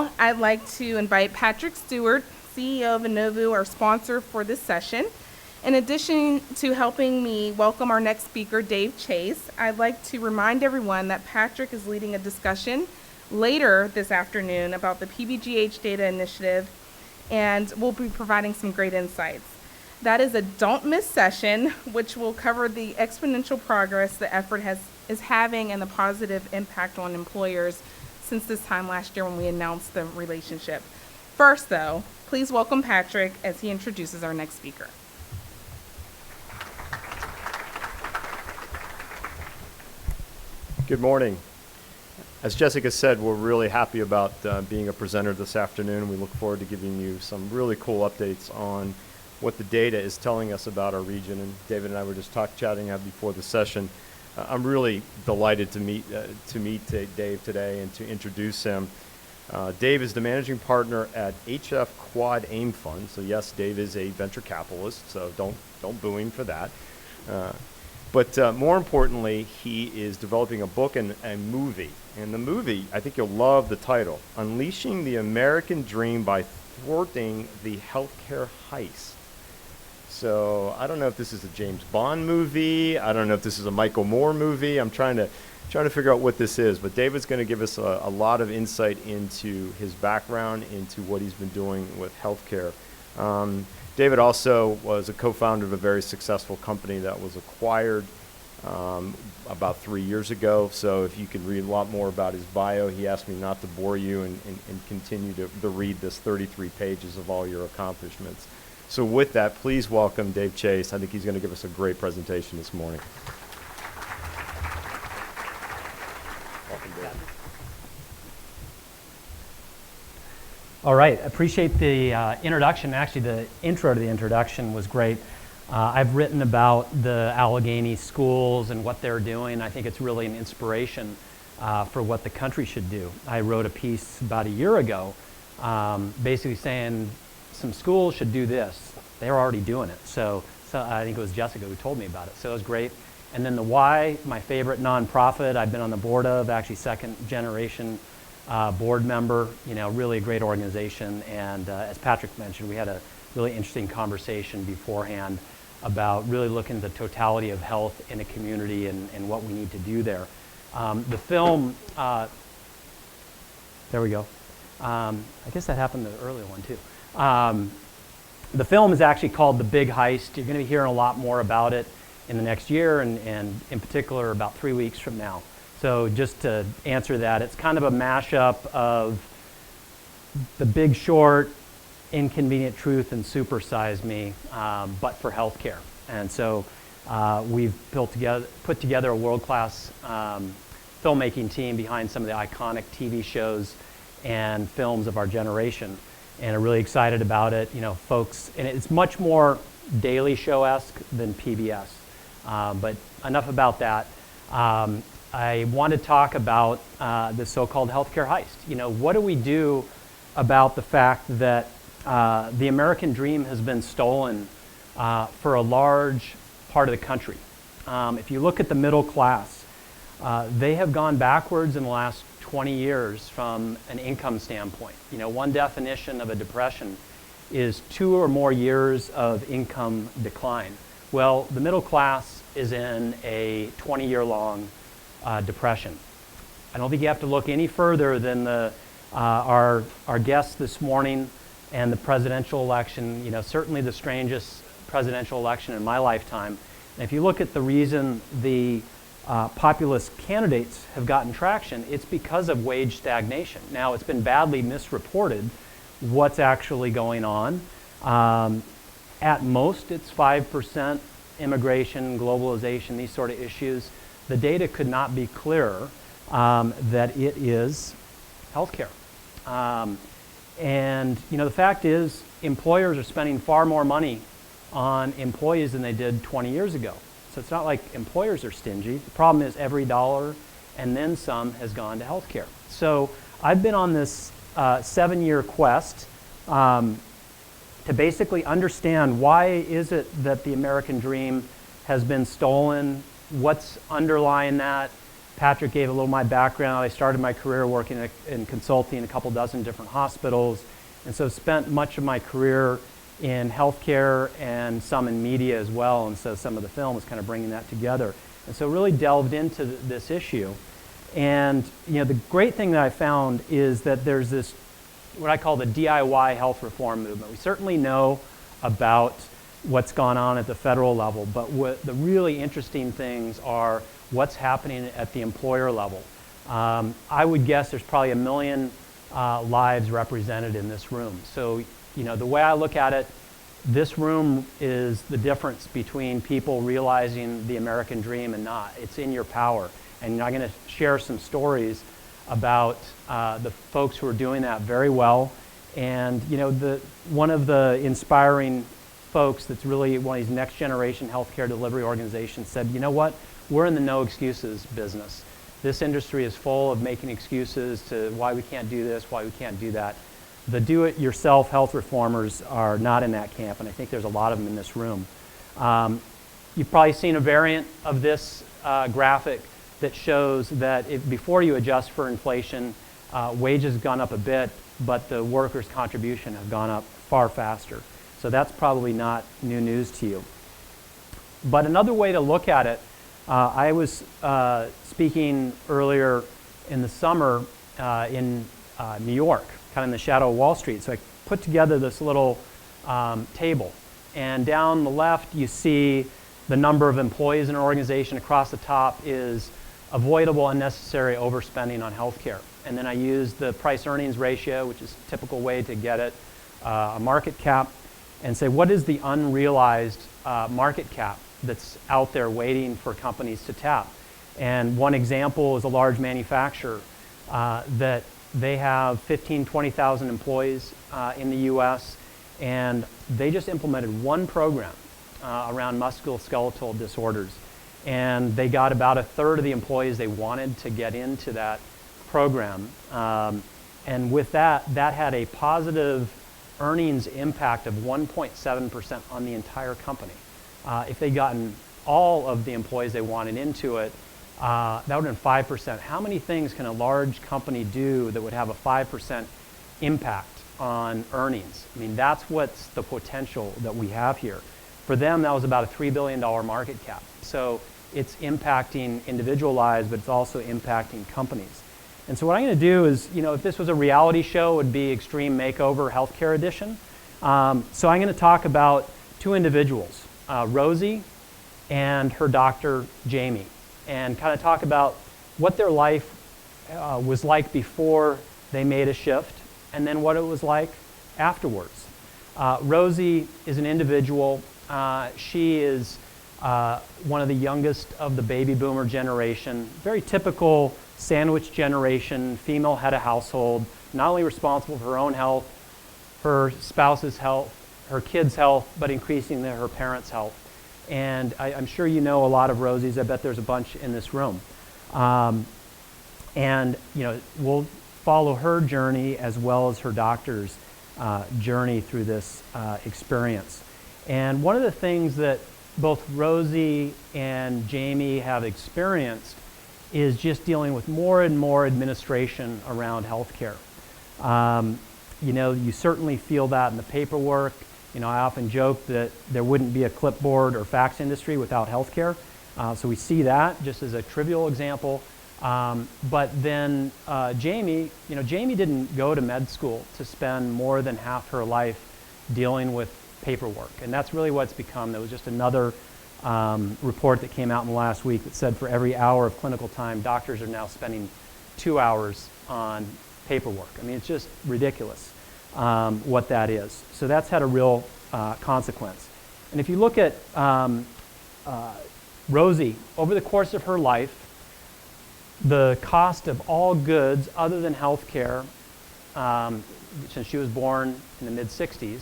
now, I'd like to invite Patrick Stewart, CEO of Innovu, our sponsor for this session. In addition to helping me welcome our next speaker, Dave Chase, I'd like to remind everyone that Patrick is leading a discussion later this afternoon about the PBGH Data Initiative, and we'll be providing some great insights. That is a don't miss session, which will cover the exponential progress the effort is having and the positive impact on employers since this time last year when we announced the relationship. First, though, please welcome Patrick as he introduces our next speaker. Good morning. As Jessica said, we're really happy about being a presenter this afternoon. We look forward to giving you some really cool updates on what the data is telling us about our region. And David and I were just chatting before the session. I'm really delighted to meet Dave today and to introduce him. Dave is the managing partner at HF Quad AIM Fund. So yes, Dave is a venture capitalist, so don't boo him for that. But more importantly, he is developing a book and a movie. And the movie, I think you'll love the title, Unleashing the American Dream by Thwarting the Healthcare Heist. So I don't know if this is a James Bond movie. I don't know if this is a Michael Moore movie. I'm trying to figure out what this is. But David's going to give us a lot of insight into his background, into what he's been doing with healthcare. David also was a co-founder of a very successful company that was acquired about 3 years ago. So if you could read a lot more about his bio, he asked me not to bore you and continue to read this 33 pages of all your accomplishments. So with that, please welcome Dave Chase. I think he's going to give us a great presentation this morning. Welcome, Dave. All right, appreciate the introduction. Actually, the intro to the introduction was great. I've written about the Allegheny schools and what they're doing. I think it's really an inspiration for what the country should do. I wrote a piece about a year ago basically saying some schools should do this. They're already doing it. So I think it was Jessica who told me about it. So it was great. And then the Y, my favorite nonprofit I've been on the board of, actually second generation board member, really a great organization. And as Patrick mentioned, we had a really interesting conversation beforehand about really looking at the totality of health in a community and what we need to do there. The film, there we go. I guess that happened the earlier one too. The film is actually called The Big Heist. You're going to be hearing a lot more about it in the next year and in particular about 3 weeks from now. So just to answer that, it's kind of a mashup of The Big Short, Inconvenient Truth, and Super Size Me, but for healthcare. And so we've put together a world-class filmmaking team behind some of the iconic TV shows and films of our generation, and are really excited about it. Folks, and it's much more Daily Show-esque than PBS. But enough about that. I want to talk about the so-called healthcare heist. What do we do about the fact that the American dream has been stolen for a large part of the country? If you look at the middle class, they have gone backwards in the last 20 years from an income standpoint. One definition of a depression is 2 or more years of income decline. Well, the middle class is in a 20-year-long depression. I don't think you have to look any further than our guests this morning and the presidential election. Certainly the strangest presidential election in my lifetime. And if you look at the reason the populist candidates have gotten traction, it's because of wage stagnation. Now, it's been badly misreported what's actually going on. At most, it's 5% immigration, globalization, these sort of issues. The data could not be clearer that it is healthcare. And the fact is, employers are spending far more money on employees than they did 20 years ago. So it's not like employers are stingy. The problem is every dollar and then some has gone to healthcare. So I've been on this 7-year quest to basically understand why is it that the American dream has been stolen, what's underlying that, Patrick gave a little of my background. I started my career working in consulting in a couple dozen different hospitals, and so spent much of my career in healthcare and some in media as well, and so some of the film is kind of bringing that together. And so really delved into this issue. And the great thing that I found is that there's this, what I call the DIY health reform movement. We certainly know about what's gone on at the federal level, but what the really interesting things are what's happening at the employer level. I would guess there's probably 1 million lives represented in this room. So, the way I look at it, this room is the difference between people realizing the American dream and not. It's in your power. And I'm going to share some stories about the folks who are doing that very well. And, one of the inspiring folks that's really one of these next generation healthcare delivery organizations said, you know what, we're in the no excuses business. This industry is full of making excuses to why we can't do this, why we can't do that. The do-it-yourself health reformers are not in that camp, and I think there's a lot of them in this room. You've probably seen a variant of this graphic that shows that before you adjust for inflation, wages have gone up a bit, but the workers' contribution have gone up far faster. So that's probably not new news to you. But another way to look at it, I was speaking earlier in the summer in New York, kind of in the shadow of Wall Street. So I put together this little table. And down the left, you see the number of employees in an organization. Across the top is avoidable unnecessary overspending on healthcare. And then I use the price-earnings ratio, which is a typical way to get it, a market cap, and say, what is the unrealized market cap that's out there waiting for companies to tap? And one example is a large manufacturer that they have 15,000, 20,000 employees in the US, and they just implemented one program around musculoskeletal disorders. And they got about a third of the employees they wanted to get into that program. And with that had a positive earnings impact of 1.7% on the entire company. If they'd gotten all of the employees they wanted into it, that would have been 5%. How many things can a large company do that would have a 5% impact on earnings? I mean, that's what's the potential that we have here. For them, that was about a $3 billion market cap. So it's impacting individual lives, but it's also impacting companies. And so what I'm going to do is, if this was a reality show, it would be Extreme Makeover Healthcare Edition. So I'm going to talk about two individuals, Rosie and her doctor, Jamie, and kind of talk about what their life was like before they made a shift, and then what it was like afterwards. Rosie is an individual. She is one of the youngest of the baby boomer generation, very typical sandwich generation, female head of household, not only responsible for her own health, her spouse's health, her kids' health, but increasingly her parents' health. And I'm sure you know a lot of Rosie's. I bet there's a bunch in this room. And we'll follow her journey as well as her doctor's journey through this experience. And one of the things that both Rosie and Jamie have experienced is just dealing with more and more administration around healthcare. You certainly feel that in the paperwork. I often joke that there wouldn't be a clipboard or fax industry without healthcare. So we see that just as a trivial example. But then Jamie didn't go to med school to spend more than half her life dealing with paperwork. And that's really what it's become. There was just another report that came out in the last week that said for every hour of clinical time, doctors are now spending 2 hours on paperwork. I mean, it's just ridiculous what that is. So that's had a real consequence. And if you look at Rosie, over the course of her life, the cost of all goods other than health care, since she was born in the mid-60s,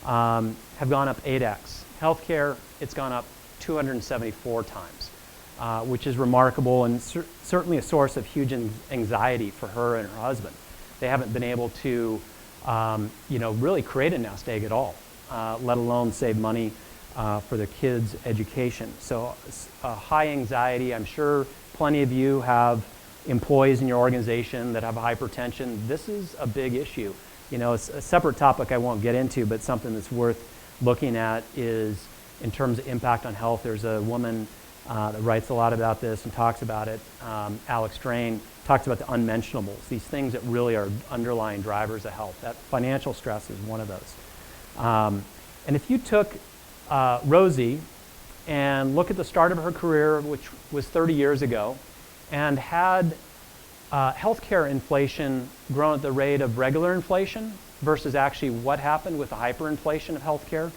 have gone up 8x. Healthcare, it's gone up 274 times, which is remarkable and certainly a source of huge anxiety for her and her husband. They haven't been able to, really create a nest egg at all, let alone save money for their kids' education. So high anxiety, I'm sure plenty of you have employees in your organization that have hypertension. This is a big issue. You know, it's a separate topic I won't get into, but something that's worth looking at is in terms of impact on health. There's a woman that writes a lot about this and talks about it. Alex Drain talks about the unmentionables, these things that really are underlying drivers of health. That financial stress is one of those. And if you took Rosie and look at the start of her career, which was 30 years ago, and had healthcare inflation grown at the rate of regular inflation versus actually what happened with the hyperinflation of healthcare,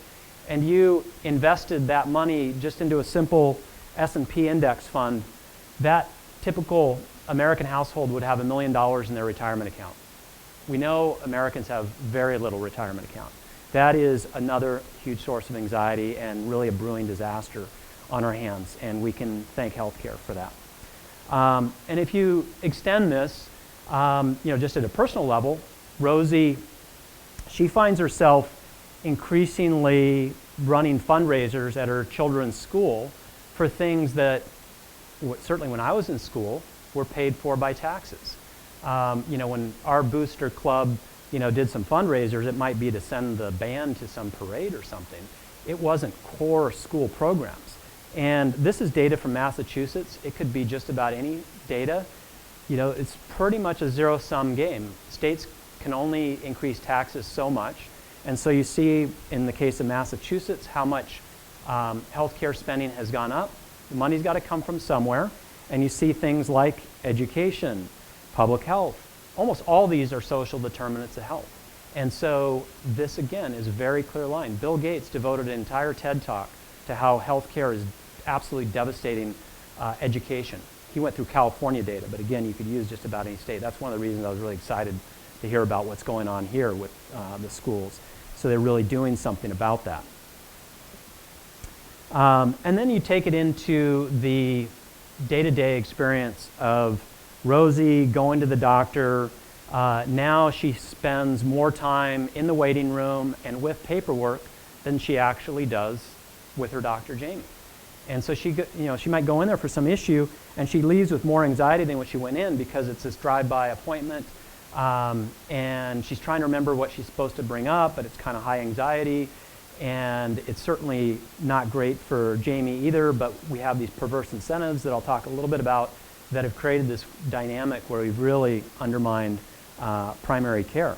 and you invested that money just into a simple S&P index fund, that typical American household would have $1 million in their retirement account. We know Americans have very little retirement account. That is another huge source of anxiety and really a brewing disaster on our hands, and we can thank healthcare for that. And if you extend this, just at a personal level, Rosie, she finds herself increasingly running fundraisers at her children's school for things that, certainly when I was in school, were paid for by taxes. When our booster club, did some fundraisers, it might be to send the band to some parade or something. It wasn't core school programs. And this is data from Massachusetts. It could be just about any data. It's pretty much a zero-sum game. States can only increase taxes so much. And so you see, in the case of Massachusetts, how much healthcare spending has gone up. The money's got to come from somewhere. And you see things like education, public health. Almost all these are social determinants of health. And so this, again, is a very clear line. Bill Gates devoted an entire TED Talk to how healthcare is absolutely devastating education. He went through California data, but again, you could use just about any state. That's one of the reasons I was really excited to hear about what's going on here with the schools. So they're really doing something about that. And then you take it into the day-to-day experience of Rosie going to the doctor. Now she spends more time in the waiting room and with paperwork than she actually does with her doctor, Jamie. And so she might go in there for some issue, and she leaves with more anxiety than when she went in because it's this drive-by appointment, and she's trying to remember what she's supposed to bring up, but it's kind of high anxiety, and it's certainly not great for Jamie either, but we have these perverse incentives that I'll talk a little bit about that have created this dynamic where we've really undermined primary care.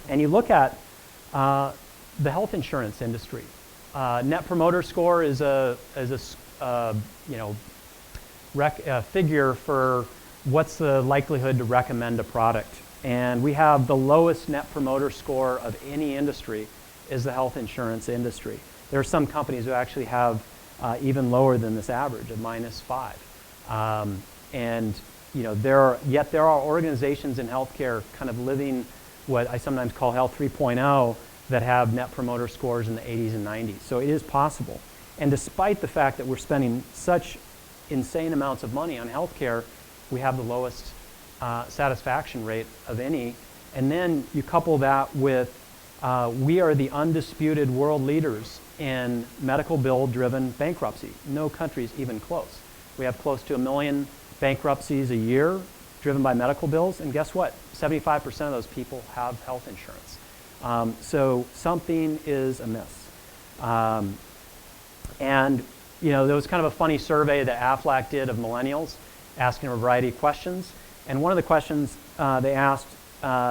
And you look at the health insurance industry. Net Promoter Score is a figure for what's the likelihood to recommend a product. And we have the lowest Net Promoter Score of any industry is the health insurance industry. There are some companies who actually have even lower than this average of -5. Yet there are organizations in healthcare kind of living what I sometimes call Health 3.0 that have Net Promoter Scores in the 80s and 90s. So it is possible. And despite the fact that we're spending such insane amounts of money on healthcare, we have the lowest satisfaction rate of any. And then you couple that with we are the undisputed world leaders in medical bill-driven bankruptcy. No country's even close. We have close to 1 million bankruptcies a year driven by medical bills, and guess what? 75% of those people have health insurance. So something is amiss. There was kind of a funny survey that Aflac did of millennials, asking them a variety of questions. And one of the questions they asked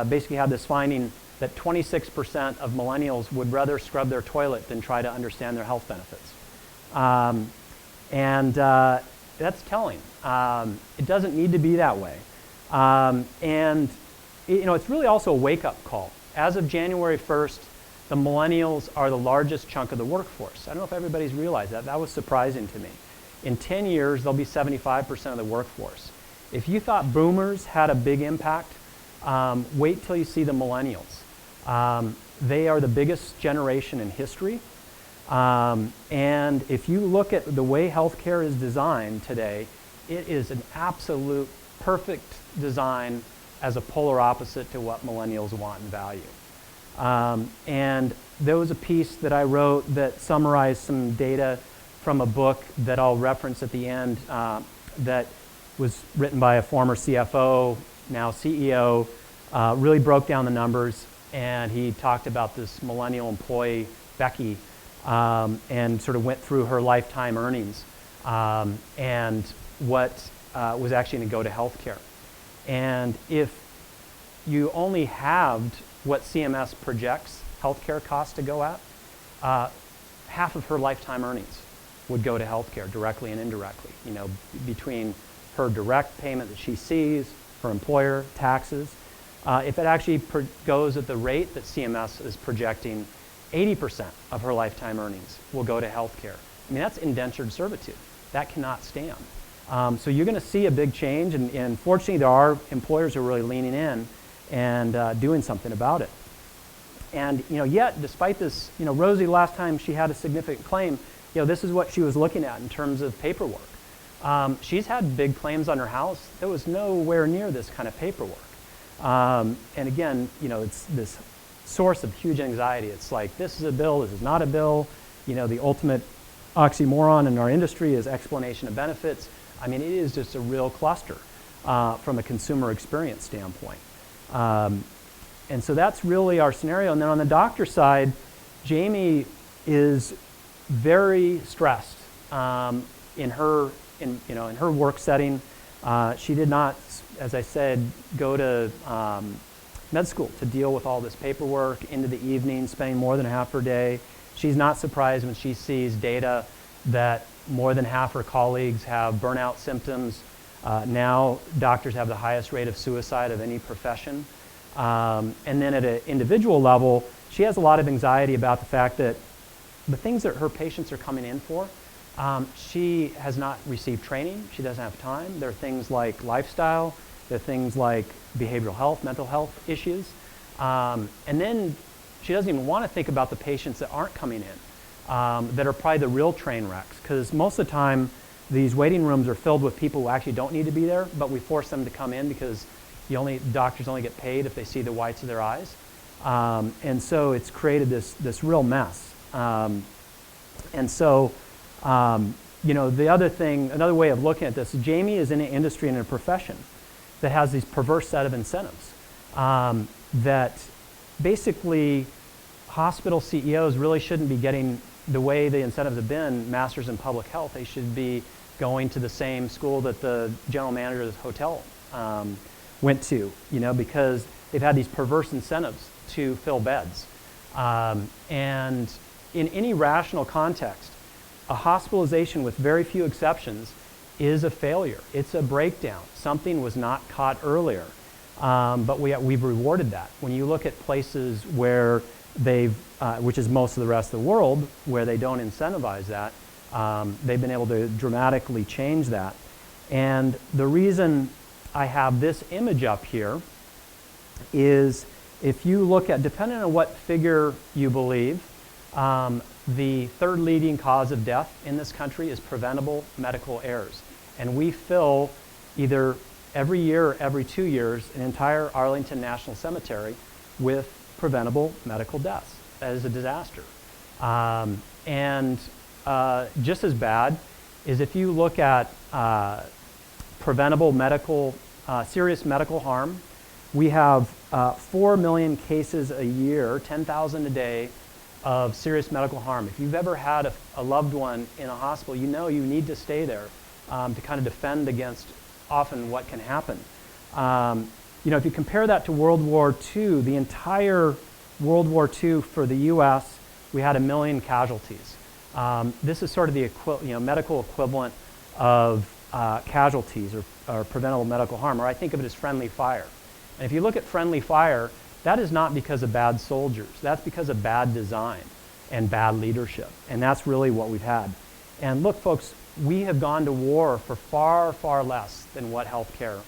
basically had this finding that 26% of millennials would rather scrub their toilet than try to understand their health benefits. That's telling. It doesn't need to be that way. It's really also a wake-up call. As of January 1st, the millennials are the largest chunk of the workforce. I don't know if everybody's realized that. That was surprising to me. In 10 years, they'll be 75% of the workforce. If you thought boomers had a big impact, wait till you see the millennials. They are the biggest generation in history. And if you look at the way healthcare is designed today, it is an absolute perfect design as a polar opposite to what millennials want and value. And there was a piece that I wrote that summarized some data from a book that I'll reference at the end that was written by a former CFO, now CEO, really broke down the numbers, and he talked about this millennial employee, Becky, and sort of went through her lifetime earnings and what was actually going to go to healthcare. And if you only halved what CMS projects healthcare costs to go at, half of her lifetime earnings would go to healthcare directly and indirectly, between her direct payment that she sees, her employer, taxes. If it actually goes at the rate that CMS is projecting, 80% of her lifetime earnings will go to healthcare. I mean, that's indentured servitude. That cannot stand. So you're going to see a big change, and fortunately there are employers who are really leaning in and doing something about it. And yet, despite this, Rosie, last time she had a significant claim, this is what she was looking at in terms of paperwork. She's had big claims on her house. There was nowhere near this kind of paperwork. And again, it's this source of huge anxiety. It's like, this is a bill, this is not a bill. The ultimate oxymoron in our industry is explanation of benefits. I mean, it is just a real cluster from a consumer experience standpoint. And so that's really our scenario. And then on the doctor side, Jamie is very stressed in her work setting. She did not, as I said, go to med school to deal with all this paperwork into the evening, spending more than half her day. She's not surprised when she sees data that more than half her colleagues have burnout symptoms. Now doctors have the highest rate of suicide of any profession. And then at an individual level, she has a lot of anxiety about the fact that the things that her patients are coming in for, she has not received training. She doesn't have time. There are things like lifestyle. There are things like behavioral health, mental health issues. And then she doesn't even want to think about the patients that aren't coming in, that are probably the real train wrecks. Because most of the time, these waiting rooms are filled with people who actually don't need to be there, but we force them to come in because doctors only get paid if they see the whites of their eyes. And so it's created this real mess. And so, the other thing, another way of looking at this, Jamie is in an industry and a profession that has these perverse set of incentives that basically hospital CEOs really shouldn't be getting the way the incentives have been, masters in public health. They should be going to the same school that the general manager of the hotel went to, because they've had these perverse incentives to fill beds. And in any rational context, a hospitalization with very few exceptions is a failure. It's a breakdown. Something was not caught earlier. But we've rewarded that. When you look at places where which is most of the rest of the world, where they don't incentivize that, they've been able to dramatically change that. And the reason I have this image up here is if you look at, depending on what figure you believe, the third leading cause of death in this country is preventable medical errors. And we fill either every year or every 2 years an entire Arlington National Cemetery with preventable medical deaths. That is a disaster. And just as bad is if you look at preventable medical, serious medical harm. We have 4 million cases a year, 10,000 a day, of serious medical harm. If you've ever had a loved one in a hospital, you know you need to stay there to kind of defend against often what can happen. If you compare that to World War II, the entire World War II for the U.S., we had 1 million casualties. This is sort of the medical equivalent of casualties or preventable medical harm, or I think of it as friendly fire. And if you look at friendly fire, that is not because of bad soldiers. That's because of bad design and bad leadership. And that's really what we've had. And look, folks, we have gone to war for far, far less than what healthcare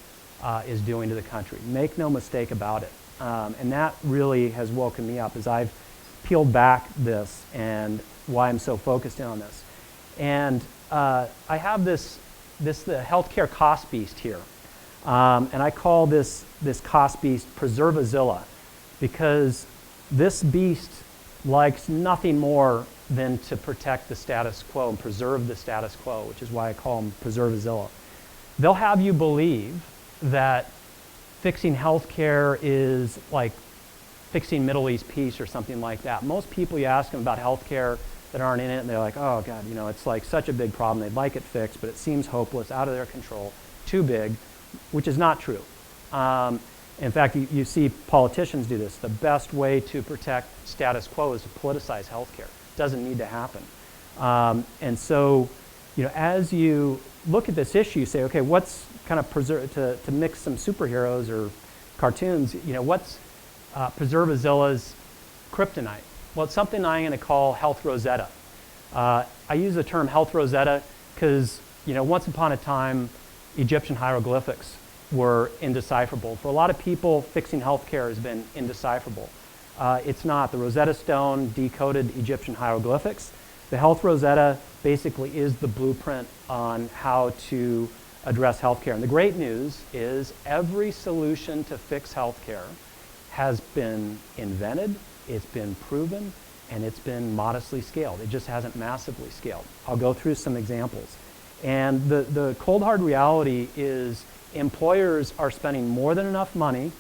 is doing to the country. Make no mistake about it. And that really has woken me up as I've peeled back this and why I'm so focused in on this. And I have the healthcare cost beast here. And I call this cost beast Preservazilla, because This beast likes nothing more than to protect the status quo and preserve the status quo, which is why I call them Preservazilla. They'll have you believe that fixing healthcare is like fixing Middle East peace or something like that. Most people, you ask them about healthcare that aren't in it, and they're like, oh God, it's like such a big problem. They'd like it fixed, but it seems hopeless, out of their control, too big, which is not true. In fact, you see politicians do this. The best way to protect status quo is to politicize healthcare. It doesn't need to happen. And so, as you look at this issue, you say, okay, what's kind of to mix some superheroes or cartoons, what's Preservazilla's kryptonite? Well, it's something I'm going to call Health Rosetta. I use the term Health Rosetta because, once upon a time, Egyptian hieroglyphics were indecipherable. For a lot of people, fixing healthcare has been indecipherable. It's not. The Rosetta Stone decoded Egyptian hieroglyphics. The Health Rosetta basically is the blueprint on how to address healthcare. And the great news is every solution to fix healthcare has been invented, it's been proven, and it's been modestly scaled. It just hasn't massively scaled. I'll go through some examples. And the cold hard reality is employers are spending more than enough money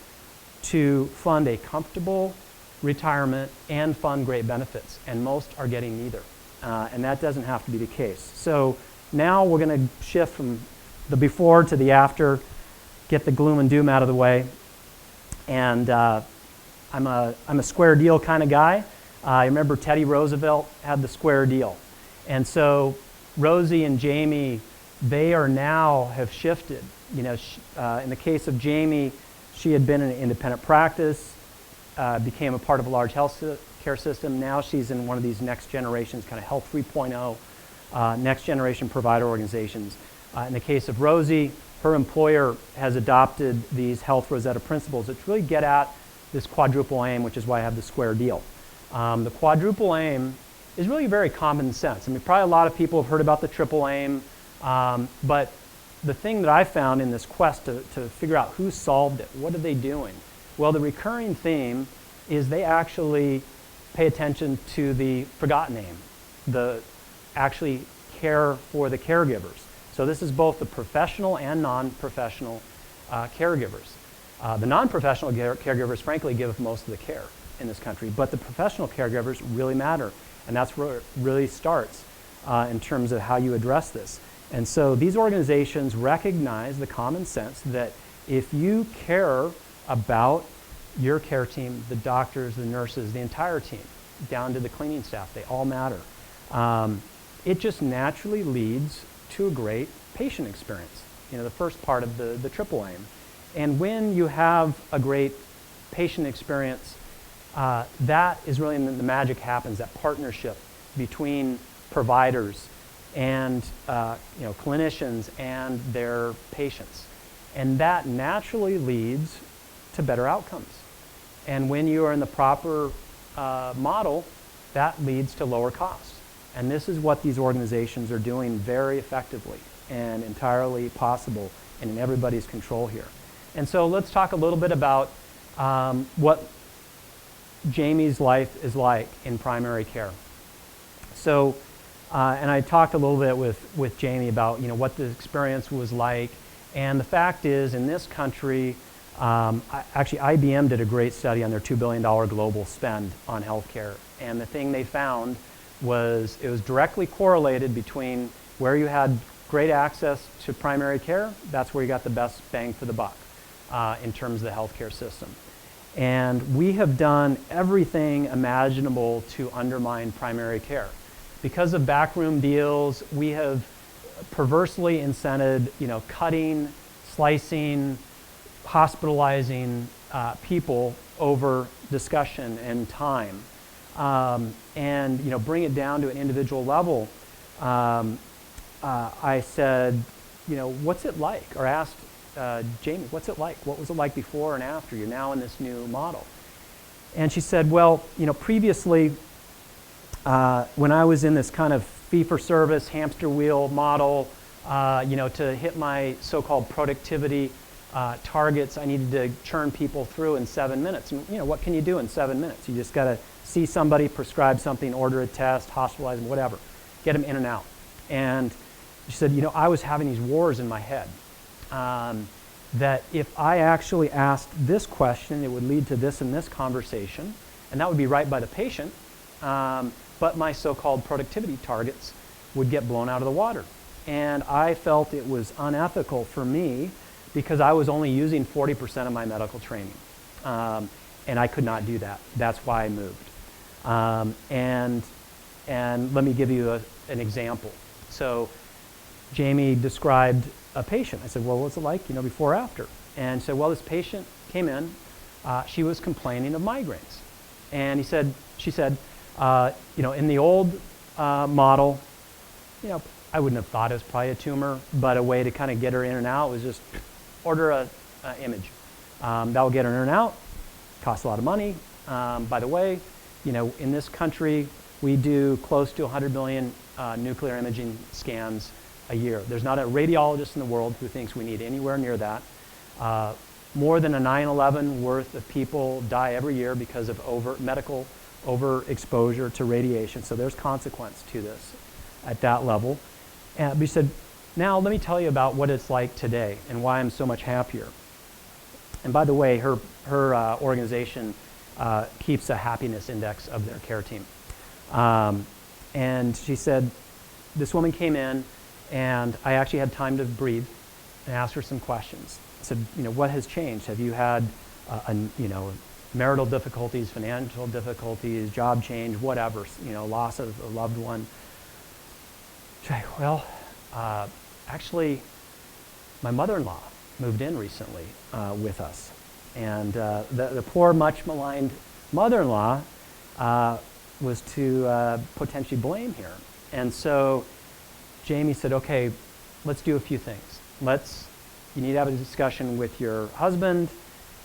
to fund a comfortable retirement and fund great benefits, and most are getting neither. And that doesn't have to be the case. So now we're going to shift from the before to the after, get the gloom and doom out of the way. And I'm a square deal kind of guy. I remember Teddy Roosevelt had the square deal. And so Rosie and Jamie, they are now have shifted. In the case of Jamie, she had been in an independent practice, became a part of a large health care system. Now she's in one of these next generations, kind of Health 3.0, next generation provider organizations. In the case of Rosie, her employer has adopted these Health Rosetta principles that really get at this quadruple aim, which is why I have the square deal. The quadruple aim is really very common sense. I mean, probably a lot of people have heard about the triple aim, but the thing that I found in this quest to figure out who solved it, what are they doing? Well, the recurring theme is they actually pay attention to the forgotten aim, the actually care for the caregivers. So this is both the professional and non-professional caregivers. The non-professional caregivers, frankly, give most of the care in this country, but the professional caregivers really matter, and that's where it really starts in terms of how you address this. And so these organizations recognize the common sense that if you care about your care team, the doctors, the nurses, the entire team, down to the cleaning staff, they all matter. It just naturally leads to a great patient experience, the first part of the triple aim. And when you have a great patient experience, that is really when the magic happens, that partnership between providers and clinicians and their patients. And that naturally leads to better outcomes. And when you are in the proper model, that leads to lower costs. And this is what these organizations are doing very effectively and entirely possible and in everybody's control here. And so let's talk a little bit about what Jamie's life is like in primary care. So, and I talked a little bit with Jamie about what the experience was like. And the fact is, in this country, actually IBM did a great study on their $2 billion global spend on healthcare. And the thing they found was it was directly correlated between where you had great access to primary care, that's where you got the best bang for the buck in terms of the healthcare system. And we have done everything imaginable to undermine primary care. Because of backroom deals, we have perversely incented, cutting, slicing, hospitalizing people over discussion and time. And bring it down to an individual level. I said, what's it like? Or asked Jamie, what's it like? What was it like before and after? You're now in this new model. And she said, well, previously, when I was in this kind of fee-for-service hamster wheel model, to hit my so-called productivity targets I needed to churn people through in 7 minutes. And, what can you do in 7 minutes? You just got to see somebody, prescribe something, order a test, hospitalize them, whatever. Get them in and out. And she said, I was having these wars in my head. That if I actually asked this question, it would lead to this and this conversation, and that would be right by the patient, but my so-called productivity targets would get blown out of the water. And I felt it was unethical for me because I was only using 40% of my medical training. And I could not do that. That's why I moved. And let me give you an example. So Jamie described a patient. I said, well, what's it like, before or after? And said, well, this patient came in. She was complaining of migraines. And she said, in the old model, I wouldn't have thought it was probably a tumor, but a way to kind of get her in and out was just order a image. That will get her in and out. Costs a lot of money. By the way, in this country, we do close to 100 million nuclear imaging scans a year. There's not a radiologist in the world who thinks we need anywhere near that. More than a 9/11 worth of people die every year because of medical overexposure to radiation. So there's consequence to this at that level. And we said, now let me tell you about what it's like today and why I'm so much happier. And by the way, her organization keeps a happiness index of their care team. And she said, this woman came in, and I actually had time to breathe and ask her some questions. I said, what has changed? Have you had, marital difficulties, financial difficulties, job change, whatever, loss of a loved one? She's like, well, actually, my mother-in-law moved in recently with us. And the poor, much maligned mother-in-law was to potentially blame here. And so Jamie said, okay, let's do a few things. You need to have a discussion with your husband.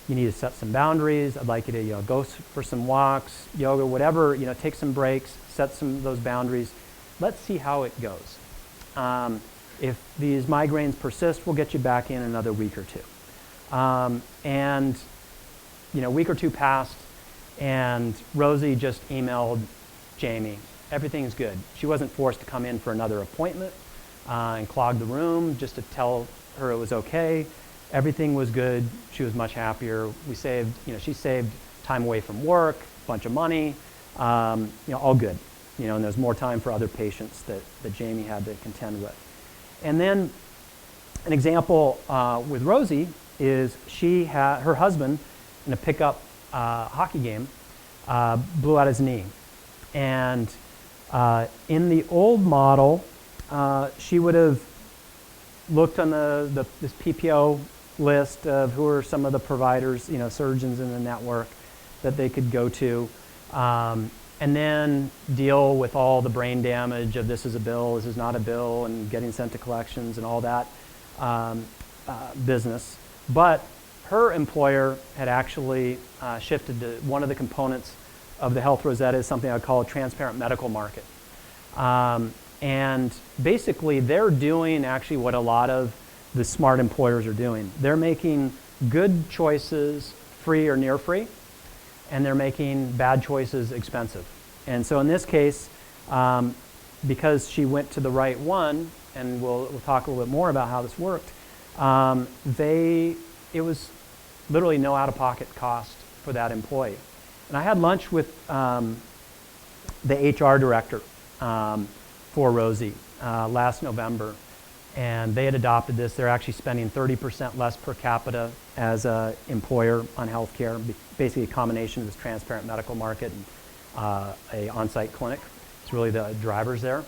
You need to set some boundaries. I'd like you to go for some walks, yoga, whatever, take some breaks, set some of those boundaries. Let's see how it goes. If these migraines persist, we'll get you back in another week or two. And a week or two passed, and Rosie just emailed Jamie, everything's good. She wasn't forced to come in for another appointment and clog the room just to tell her it was okay. Everything was good. She was much happier. She saved time away from work, a bunch of money, all good. And there's more time for other patients that Jamie had to contend with. And then an example with Rosie is her husband in a pickup hockey game blew out his knee. And in the old model, she would have looked on this PPO list of who are some of the providers, surgeons in the network that they could go to, and then deal with all the brain damage of this is a bill, this is not a bill, and getting sent to collections and all that business. But her employer had actually shifted to one of the components of the Health Rosetta is something I would call a transparent medical market. And basically, they're doing actually what a lot of the smart employers are doing. They're making good choices free or near free, and they're making bad choices expensive. And so in this case, because she went to the right one, and we'll talk a little bit more about how this worked, it was literally no out-of-pocket cost for that employee. And I had lunch with the HR director for Rosie last November, and they had adopted this. They're actually spending 30% less per capita as an employer on healthcare, basically a combination of this transparent medical market and a on-site clinic. It's really the drivers there.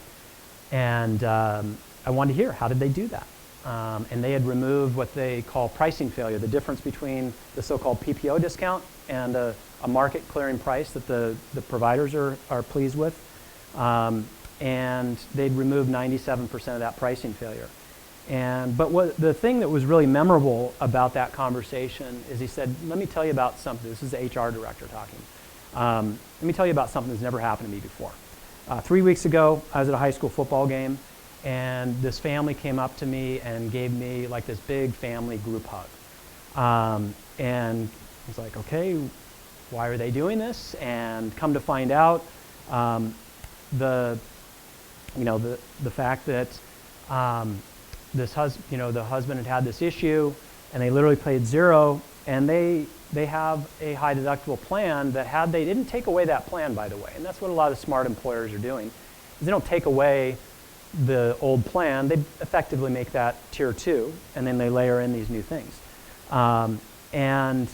And I wanted to hear, how did they do that? And they had removed what they call pricing failure, the difference between the so-called PPO discount and a market clearing price that the providers are pleased with. And they'd removed 97% of that pricing failure. But the thing that was really memorable about that conversation is he said, let me tell you about something. This is the HR director talking. Let me tell you about something that's never happened to me before. 3 weeks ago, I was at a high school football game, and this family came up to me and gave me like this big family group hug. And I was like, okay, why are they doing this? And come to find out, the fact that the husband had this issue, and they literally paid zero, and they have a high deductible plan that they didn't take away that plan, by the way, and that's what a lot of smart employers are doing, is they don't take away the old plan, they effectively make that tier 2, and then they layer in these new things. And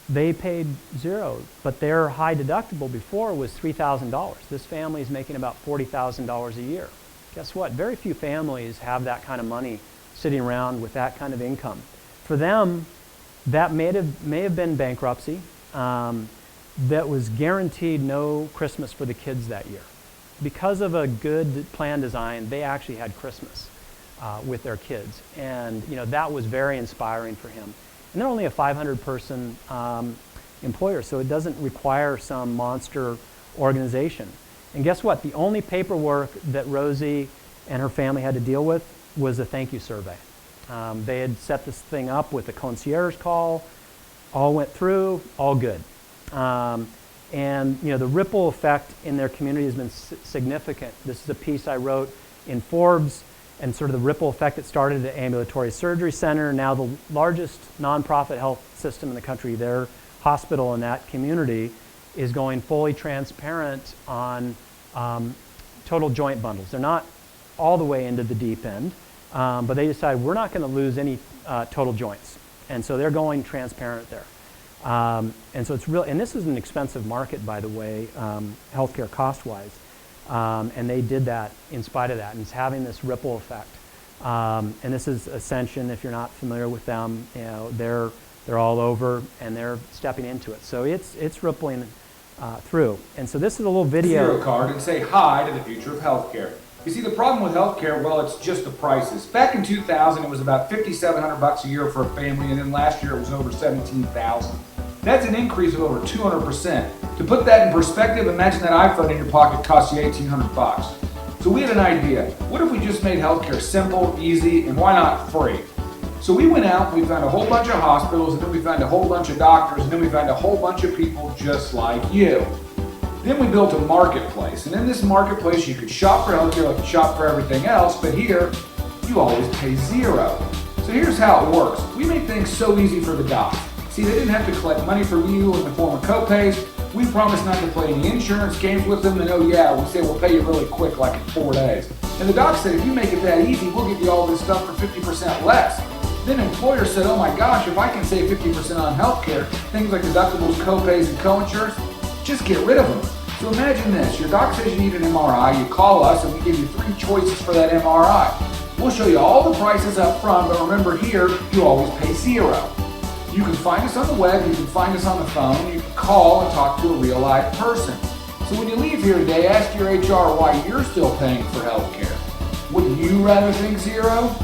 they paid zero, but their high deductible before was $3,000. This family is making about $40,000 a year. Guess what? Very few families have that kind of money sitting around with that kind of income. For them, that may have been bankruptcy. That was guaranteed no Christmas for the kids that year. Because of a good plan design, they actually had Christmas with their kids. And that was very inspiring for him. And they're only a 500-person employer, so it doesn't require some monster organization. And guess what? The only paperwork that Rosie and her family had to deal with was a thank you survey. They had set this thing up with a concierge call, all went through, all good. And the ripple effect in their community has been significant. This is a piece I wrote in Forbes, and sort of the ripple effect that started at Ambulatory Surgery Center, now the largest nonprofit health system in the country. Their hospital in that community is going fully transparent on total joint bundles. They're not all the way into the deep end, but they decided we're not going to lose any total joints. And so they're going transparent there. And so it's real, and this is an expensive market, by the way, healthcare cost-wise. And they did that in spite of that, and it's having this ripple effect. And this is Ascension. If you're not familiar with them, they're all over, and they're stepping into it. So it's rippling through. And so this is a little video. Zero card and say hi to the future of healthcare. You see, the problem with healthcare, well, it's just the prices. Back in 2000, it was about $5,700 a year for a family, and then last year it was over $17,000. That's an increase of over 200%. To put that in perspective, imagine that iPhone in your pocket costs you $1,800. So we had an idea. What if we just made healthcare simple, easy, and why not free? So we went out, we found a whole bunch of hospitals, and then we found a whole bunch of doctors, and then we found a whole bunch of people just like you. Then we built a marketplace, and in this marketplace you could shop for healthcare like you shop for everything else, but here you always pay zero. So here's how it works. We made things so easy for the docs. See, they didn't have to collect money from you in the form of co-pays. We promised not to play any insurance games with them, and oh yeah, we say we'll pay you really quick, like in 4 days. And the doc said, if you make it that easy, we'll give you all this stuff for 50% less. Then employers said, oh my gosh, if I can save 50% on healthcare, things like deductibles, co-pays, and co-insurance, just get rid of them. So imagine this, your doc says you need an MRI, you call us, and we give you 3 choices for that MRI. We'll show you all the prices up front, but remember here, you always pay zero. You can find us on the web, you can find us on the phone, you can call and talk to a real live person. So when you leave here today, ask your HR why you're still paying for healthcare. Wouldn't you rather think zero?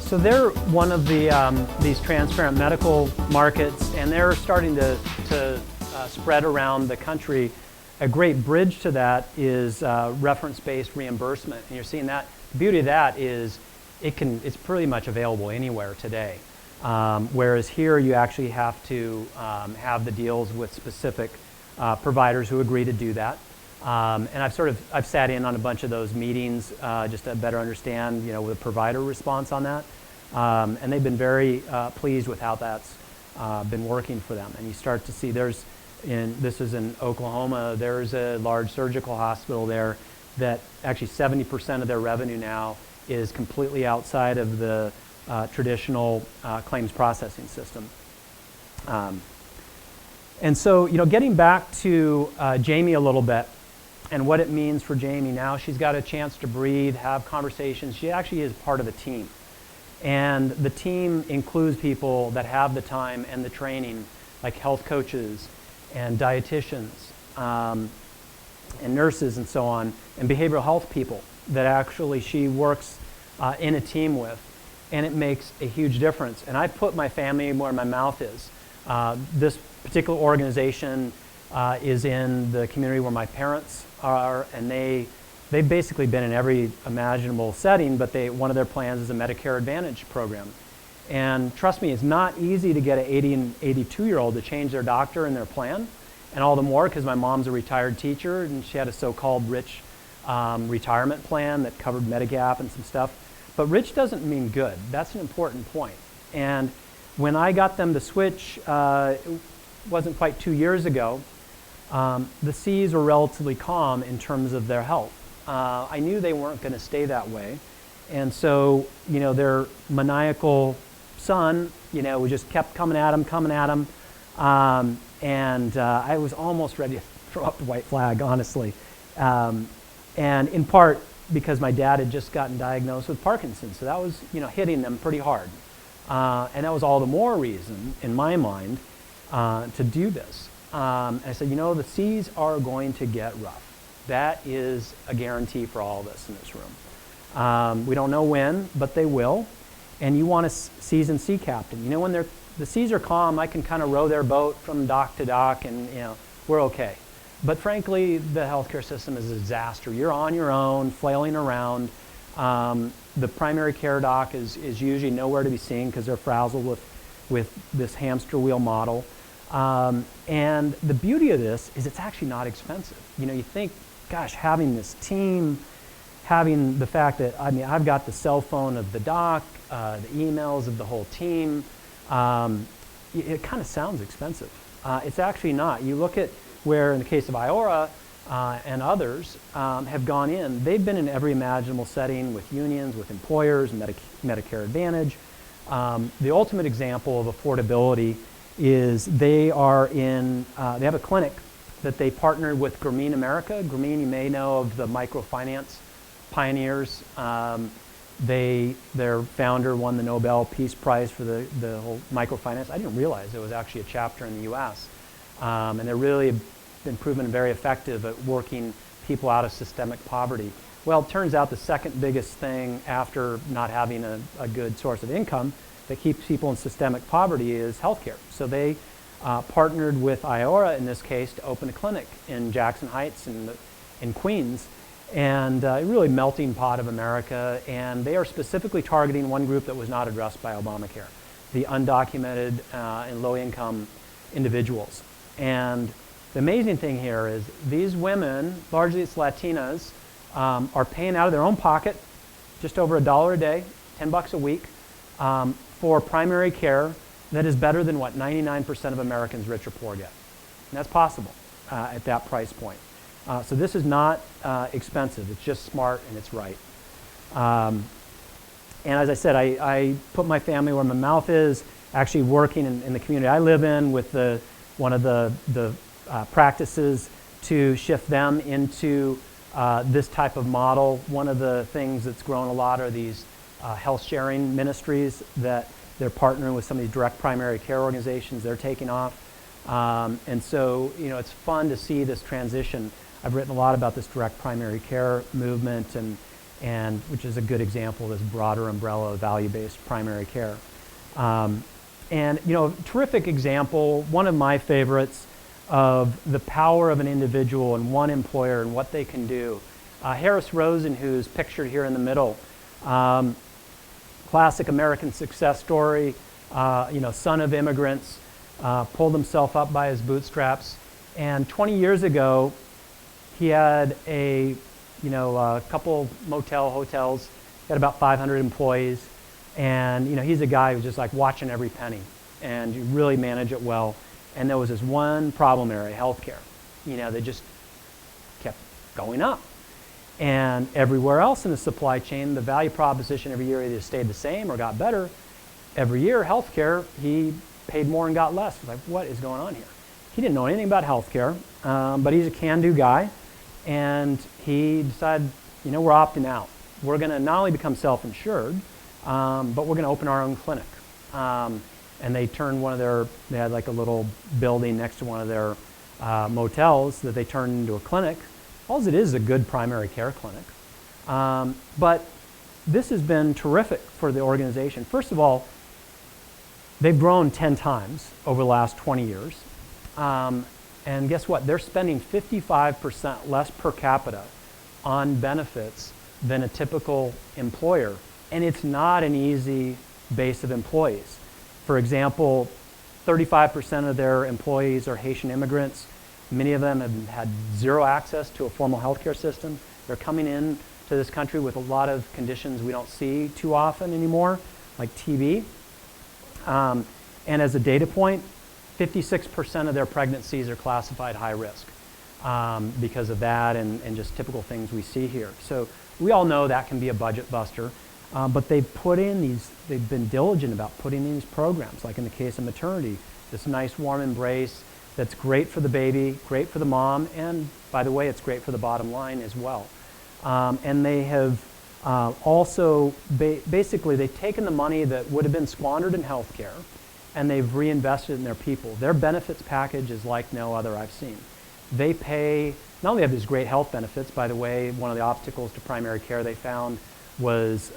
So they're one of the these transparent medical markets, and they're starting to spread around the country. A great bridge to that is reference-based reimbursement, and you're seeing that. The beauty of that is it's pretty much available anywhere today. Whereas here you actually have to have the deals with specific providers who agree to do that. And I've sat in on a bunch of those meetings just to better understand, the provider response on that. And they've been very pleased with how that's been working for them. And you start to see this is in Oklahoma, there's a large surgical hospital there that actually 70% of their revenue now is completely outside of the traditional claims processing system. And so, getting back to Jamie a little bit and what it means for Jamie now, she's got a chance to breathe, have conversations. She actually is part of a team. And the team includes people that have the time and the training, like health coaches and dietitians and nurses and so on, and behavioral health people that actually she works in a team with. And it makes a huge difference. And I put my family where my mouth is. This particular organization is in the community where my parents are, and they've basically been in every imaginable setting, but one of their plans is a Medicare Advantage program. And trust me, it's not easy to get an 80 and 82-year-old to change their doctor and their plan. And all the more because my mom's a retired teacher and she had a so-called rich retirement plan that covered Medigap and some stuff. But rich doesn't mean good. That's an important point. And when I got them to switch, it wasn't quite 2 years ago, the C's were relatively calm in terms of their health. I knew they weren't going to stay that way. And so, their maniacal son, we just kept coming at him. And I was almost ready to throw up the white flag, honestly. And in part because my dad had just gotten diagnosed with Parkinson's. So that was, hitting them pretty hard. And that was all the more reason, in my mind, to do this. And I said, the C's are going to get rough. That is a guarantee for all of us in this room. We don't know when, but they will. And you want a seasoned sea captain. When the seas are calm, I can kind of row their boat from dock to dock, and we're okay. But frankly, the healthcare system is a disaster. You're on your own, flailing around. The primary care doc is usually nowhere to be seen because they're frazzled with this hamster wheel model. And the beauty of this is it's actually not expensive. You think, gosh, having this team, having the fact that, I've got the cell phone of the doc, the emails of the whole team, it kind of sounds expensive. It's actually not. You look at where, in the case of Iora and others, have gone in. They've been in every imaginable setting with unions, with employers, Medicare Advantage. The ultimate example of affordability is they have a clinic that they partnered with Grameen America. Grameen, you may know of the microfinance pioneers. Their founder won the Nobel Peace Prize for the whole microfinance. I didn't realize it was actually a chapter in the U.S. And they're really been proven very effective at working people out of systemic poverty. Well, it turns out the second biggest thing after not having a good source of income that keeps people in systemic poverty is healthcare. So they partnered with Iora in this case to open a clinic in Jackson Heights in Queens, and really melting pot of America. And they are specifically targeting one group that was not addressed by Obamacare, the undocumented and low-income individuals. And the amazing thing here is these women, largely it's Latinas, are paying out of their own pocket just over $1 a day, $10 a week, for primary care that is better than what 99% of Americans, rich or poor, get. And that's possible at that price point. So this is not expensive. It's just smart and it's right. And as I said, I put my family where my mouth is, actually working in the community I live in with one of the practices to shift them into this type of model. One of the things that's grown a lot are these health sharing ministries that they're partnering with some of these direct primary care organizations. They're taking off. And so, it's fun to see this transition. I've written a lot about this direct primary care movement, and which is a good example of this broader umbrella of value-based primary care. And, terrific example, one of my favorites of the power of an individual and one employer and what they can do. Harris Rosen, who's pictured here in the middle, classic American success story, son of immigrants, pulled himself up by his bootstraps. And 20 years ago, he had a couple motel hotels, he had about 500 employees. And, he's a guy who's just like watching every penny, and you really manage it well. And there was this one problem area, healthcare. They just kept going up. And everywhere else in the supply chain, the value proposition every year either stayed the same or got better. Every year, healthcare, he paid more and got less. Like, what is going on here? He didn't know anything about healthcare, but he's a can-do guy. And he decided, we're opting out. We're going to not only become self-insured, but we're going to open our own clinic. And they turned they had like a little building next to one of their motels that they turned into a clinic. All it is a good primary care clinic. But this has been terrific for the organization. First of all, they've grown 10 times over the last 20 years. And guess what? They're spending 55% less per capita on benefits than a typical employer. And it's not an easy base of employees. For example, 35% of their employees are Haitian immigrants. Many of them have had zero access to a formal healthcare system. They're coming in to this country with a lot of conditions we don't see too often anymore, like TB. And as a data point, 56% of their pregnancies are classified high risk because of that and just typical things we see here. So we all know that can be a budget buster, but they've been diligent about putting in these programs, like in the case of maternity, this nice warm embrace that's great for the baby, great for the mom, and by the way, it's great for the bottom line as well. And they have also, basically, they've taken the money that would have been squandered in healthcare and they've reinvested in their people. Their benefits package is like no other I've seen. They pay, not only have these great health benefits, by the way, one of the obstacles to primary care they found was,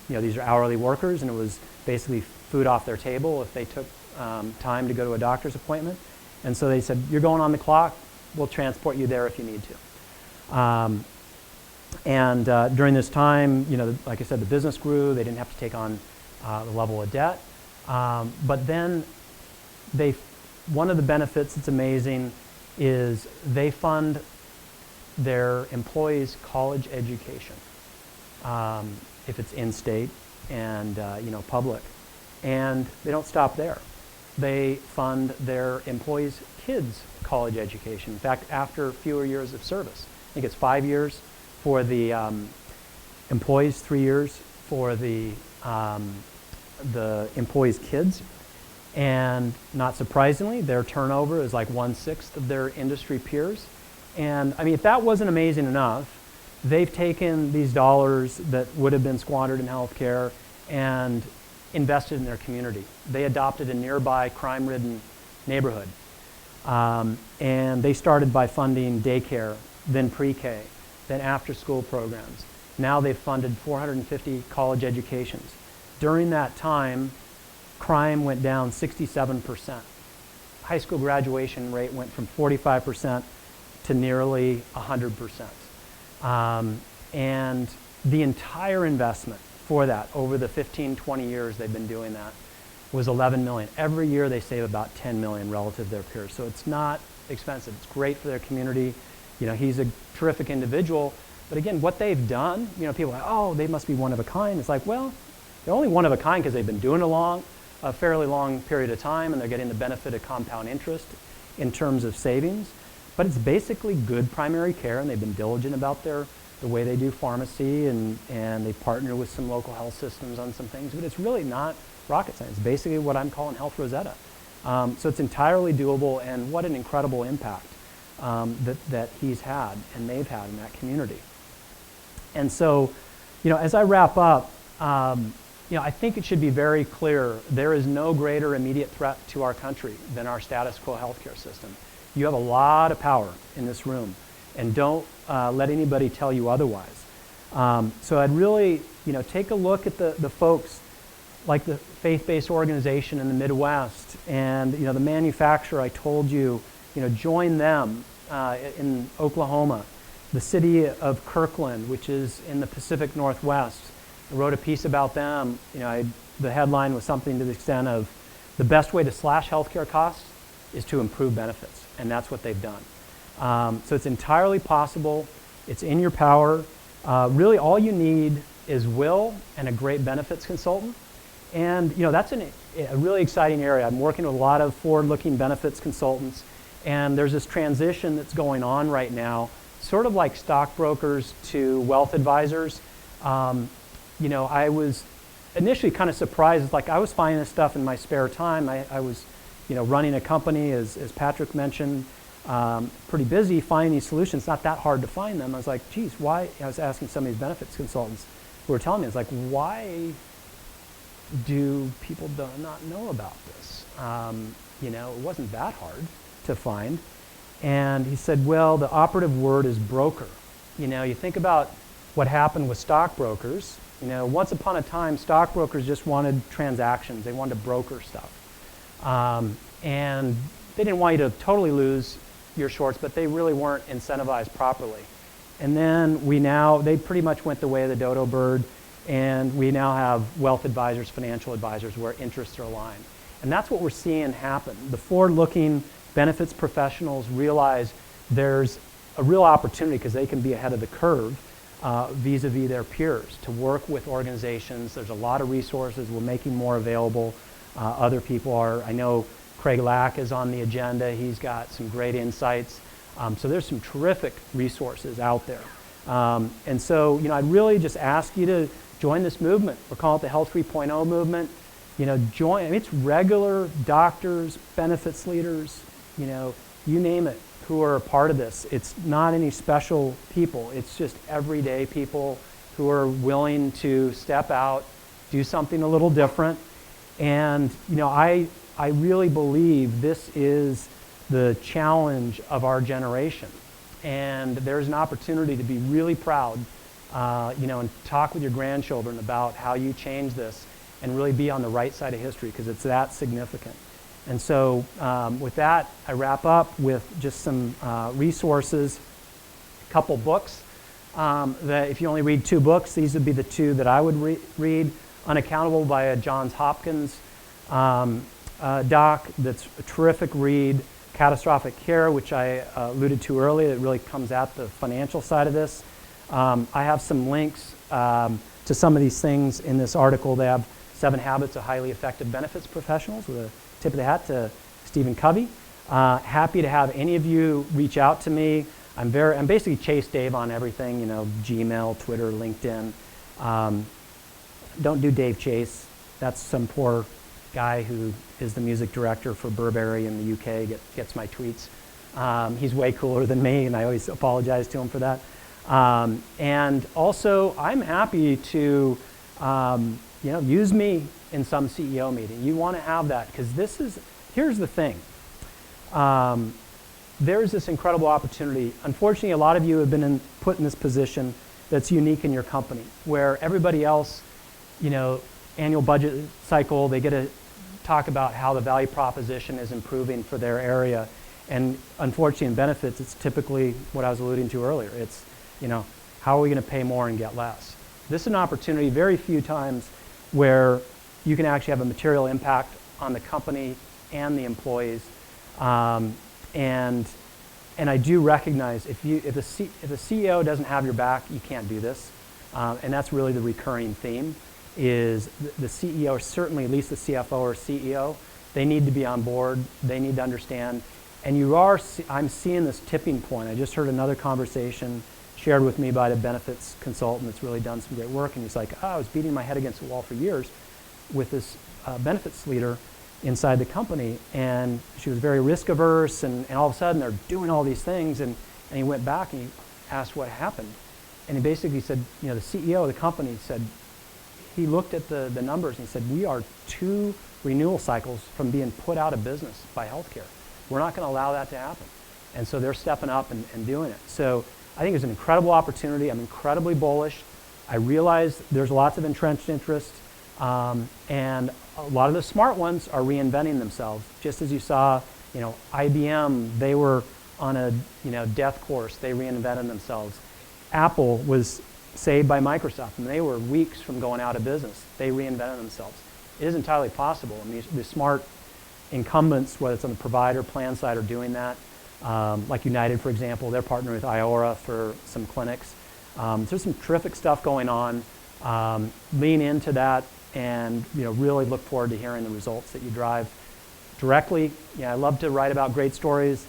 these are hourly workers, and it was basically food off their table if they took time to go to a doctor's appointment. And so they said, you're going on the clock, we'll transport you there if you need to. During this time, like I said, the business grew. They didn't have to take on the level of debt. But then one of the benefits that's amazing is they fund their employees' college education, if it's in-state and public. And they don't stop there. They fund their employees' kids' college education. In fact, after fewer years of service. I think it's 5 years for the employees, 3 years for the employees' kids. And not surprisingly, their turnover is like 1/6 of their industry peers. And I mean, if that wasn't amazing enough, they've taken these dollars that would have been squandered in healthcare and invested in their community. They adopted a nearby crime-ridden neighborhood. And they started by funding daycare, then pre-K, then after-school programs. Now they've funded 450 college educations. During that time, crime went down 67%. High school graduation rate went from 45% to nearly 100%. And the entire investment for that over the 15, 20 years they've been doing that was $11 million. Every year they save about $10 million relative to their peers. So it's not expensive. It's great for their community. He's a terrific individual. But again, what they've done, people are like, oh, they must be one of a kind. It's like, well, they're only one of a kind because they've been doing a fairly long period of time, and they're getting the benefit of compound interest in terms of savings. But it's basically good primary care, and they've been diligent about the way they do pharmacy, and they partner with some local health systems on some things. But it's really not rocket science. It's basically what I'm calling Health Rosetta. So it's entirely doable, and what an incredible impact that he's had and they've had in that community. And so, as I wrap up, I think it should be very clear there is no greater immediate threat to our country than our status quo healthcare system. You have a lot of power in this room, and don't let anybody tell you otherwise. So I'd really, take a look at the folks like the faith-based organization in the Midwest and, the manufacturer I told you, join them in Oklahoma, the city of Kirkland, which is in the Pacific Northwest. I wrote a piece about them. The headline was something to the extent of the best way to slash healthcare costs is to improve benefits, and that's what they've done. So it's entirely possible. It's in your power. Really, all you need is will and a great benefits consultant. And that's a really exciting area. I'm working with a lot of forward-looking benefits consultants, and there's this transition that's going on right now, sort of like stockbrokers to wealth advisors. I was initially kind of surprised. It's like I was finding this stuff in my spare time. I was, running a company, as Patrick mentioned, pretty busy finding these solutions. It's not that hard to find them. I was like, geez, why? I was asking some of these benefits consultants who were telling me, it's like, why do people not know about this? It wasn't that hard to find. And he said, well, the operative word is broker. You think about what happened with stockbrokers. Once upon a time, stockbrokers just wanted transactions. They wanted to broker stuff. And they didn't want you to totally lose your shorts, but they really weren't incentivized properly. And then they pretty much went the way of the dodo bird, And we now have wealth advisors, financial advisors, where interests are aligned. And that's what we're seeing happen. The forward-looking benefits professionals realize there's a real opportunity because they can be ahead of the curve vis-a-vis their peers to work with organizations. There's a lot of resources. We're making more available. Other people are. I know Craig Lack is on the agenda. He's got some great insights. So there's some terrific resources out there. And so, I'd really just ask you to join this movement. We're calling it the Health 3.0 movement. Join. I mean, it's regular doctors, benefits leaders, you name it, who are a part of this. It's not any special people. It's just everyday people who are willing to step out, do something a little different. And, I really believe this is the challenge of our generation. And there's an opportunity to be really proud, and talk with your grandchildren about how you change this and really be on the right side of history because it's that significant. And so with that, I wrap up with just some resources, a couple books that if you only read 2 books, these would be the 2 that I would read. Unaccountable by a Johns Hopkins doc that's a terrific read. Catastrophic Care, which I alluded to earlier, that really comes at the financial side of this. I have some links to some of these things in this article. They have 7 Habits of Highly Effective Benefits Professionals with a tip of the hat to Stephen Covey. Happy to have any of you reach out to me. I'm basically Chase Dave on everything, Gmail, Twitter, LinkedIn. Don't do Dave Chase. That's some poor guy who is the music director for Burberry in the UK, gets my tweets. He's way cooler than me, and I always apologize to him for that. And also, I'm happy to use me in some CEO meeting. You want to have that, because here's the thing. There's this incredible opportunity. Unfortunately, a lot of you have been put in this position that's unique in your company, where everybody else, annual budget cycle, they get to talk about how the value proposition is improving for their area. And unfortunately, in benefits, it's typically what I was alluding to earlier. It's, how are we going to pay more and get less? This is an opportunity, very few times, where you can actually have a material impact on the company and the employees. And I do recognize if the CEO doesn't have your back, you can't do this. And that's really the recurring theme, is the CEO, or certainly at least the CFO or CEO, they need to be on board. They need to understand. And I'm seeing this tipping point. I just heard another conversation shared with me by the benefits consultant that's really done some great work. And he's like, I was beating my head against the wall for years with this benefits leader inside the company. And she was very risk averse. And all of a sudden, they're doing all these things. And he went back and he asked what happened. And he basically said, the CEO of the company said, he looked at the numbers and he said, we are 2 renewal cycles from being put out of business by healthcare. We're not going to allow that to happen. And so they're stepping up and doing it. So I think it's an incredible opportunity. I'm incredibly bullish. I realize there's lots of entrenched interest, and a lot of the smart ones are reinventing themselves. Just as you saw, IBM, they were on a death course. They reinvented themselves. Apple was saved by Microsoft, and they were weeks from going out of business. They reinvented themselves. It is entirely possible. I mean, the smart incumbents, whether it's on the provider plan side, are doing that. Like United, for example, they're partnering with Iora for some clinics. There's some terrific stuff going on. Lean into that, and really look forward to hearing the results that you drive directly. I love to write about great stories.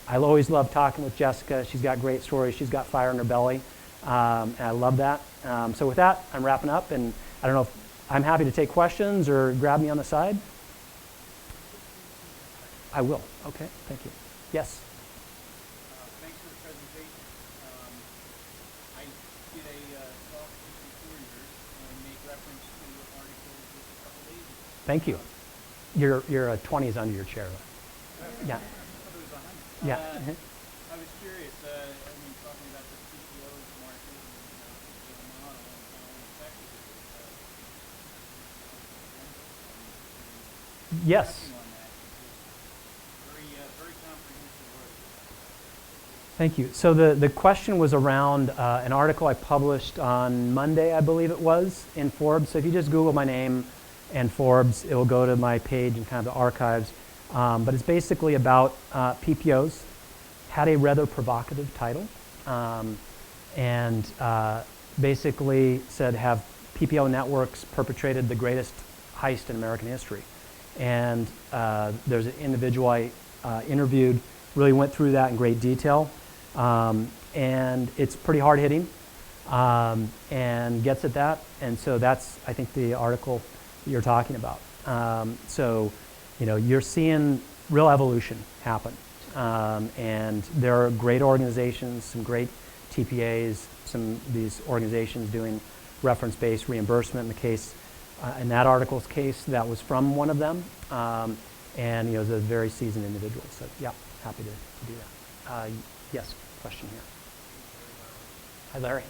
I always love talking with Jessica. She's got great stories. She's got fire in her belly. And I love that. So with that, I'm wrapping up, and I don't know if I'm happy to take questions or grab me on the side. I will. Okay, thank you. Yes? Thanks for the presentation. I did a talk before yours and made reference to an article just a couple days ago. Thank you. Your 20 is under your chair. Yeah. Yeah. I was curious, talking about the CEO's market and the model and how effective it is. Yes. On that, very comprehensive work. Thank you. So the question was around an article I published on Monday, I believe it was, in Forbes. So if you just Google my name and Forbes, it will go to my page and kind of the archives. But it's basically about PPOs. Had a rather provocative title. And basically said, have PPO networks perpetrated the greatest heist in American history? And there's an individual I interviewed, really went through that in great detail. And it's pretty hard-hitting and gets at that. And so that's, I think, the article that you're talking about. So, you know, you're seeing real evolution happen. And there are great organizations, some great TPAs, some of these organizations doing reference-based reimbursement. In the case, in that article's case, that was from one of them. And, you know, it's a very seasoned individual. So, yeah, happy to do that. Yes, question here. Hi, Larry.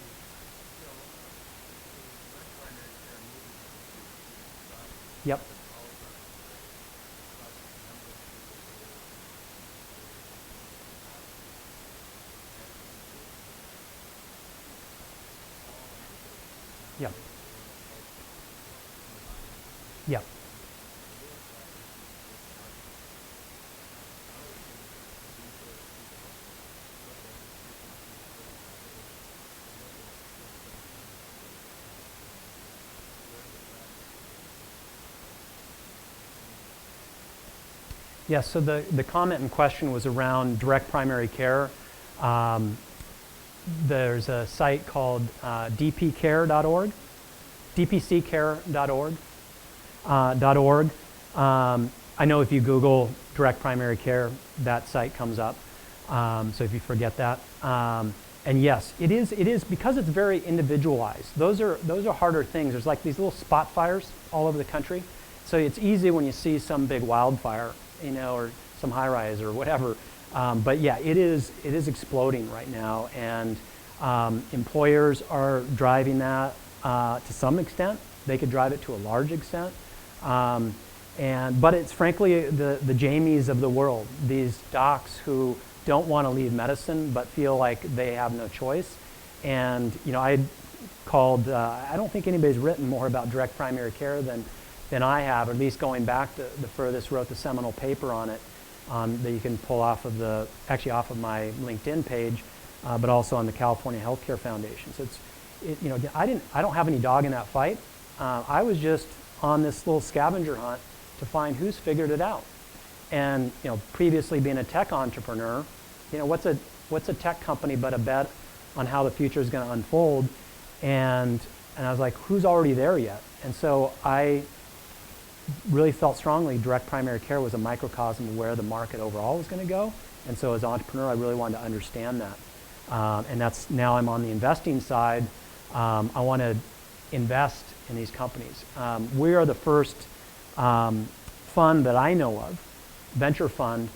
Yep. Yep. Yep. Yes, so the comment in question was around direct primary care. There's a site called dpcare.org, dpccare.org. I know if you Google direct primary care, that site comes up. So if you forget that. And yes, it is because it's very individualized. Those are harder things. There's like these little spot fires all over the country. So it's easy when you see some big wildfire, you know, or some high rise or whatever. But yeah, it is exploding right now, and employers are driving that to some extent. They could drive it to a large extent, but it's frankly the Jamies of the world. These docs who don't want to leave medicine but feel like they have no choice. And you know, I called. I don't think anybody's written more about direct primary care than I have, at least going back to the furthest. Wrote the seminal paper on it. That you can pull off of off of my LinkedIn page, but also on the California Healthcare Foundation. So you know, I don't have any dog in that fight. I was just on this little scavenger hunt to find who's figured it out. And you know, previously being a tech entrepreneur, you know, what's a tech company but a bet on how the future is going to unfold? And I was like, who's already there yet? And so I really felt strongly direct primary care was a microcosm of where the market overall was going to go. And so as an entrepreneur, I really wanted to understand that. And that's now I'm on the investing side. I want to invest in these companies. We are the first fund that I know of, venture fund,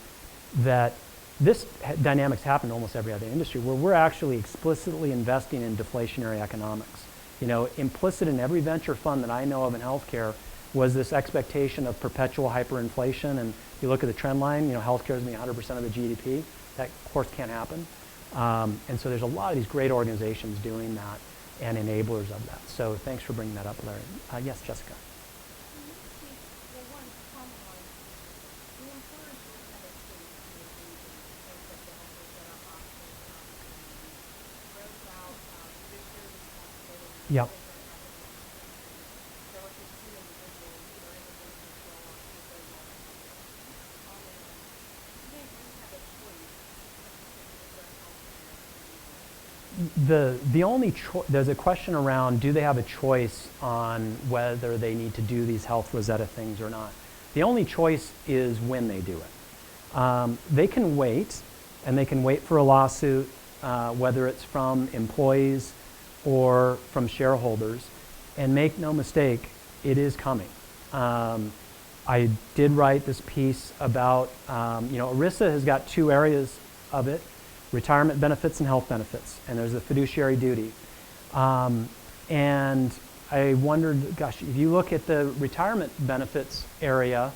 that this dynamics happen in almost every other industry, where we're actually explicitly investing in deflationary economics. You know, implicit in every venture fund that I know of in healthcare was this expectation of perpetual hyperinflation. And you look at the trend line, you know, healthcare is going to be 100% of the GDP. That, of course, can't happen. And so there's a lot of these great organizations doing that and enablers of that. So thanks for bringing that up, Larry. Yes, Jessica. Yep. The only there's a question around, do they have a choice on whether they need to do these health Rosetta things or not? The only choice is when they do it. They can wait, and they can wait for a lawsuit, whether it's from employees or from shareholders, and make no mistake, it is coming. I did write this piece about, you know, ERISA has got two areas of it: retirement benefits and health benefits, and there's a fiduciary duty. And I wondered, gosh, if you look at the retirement benefits area,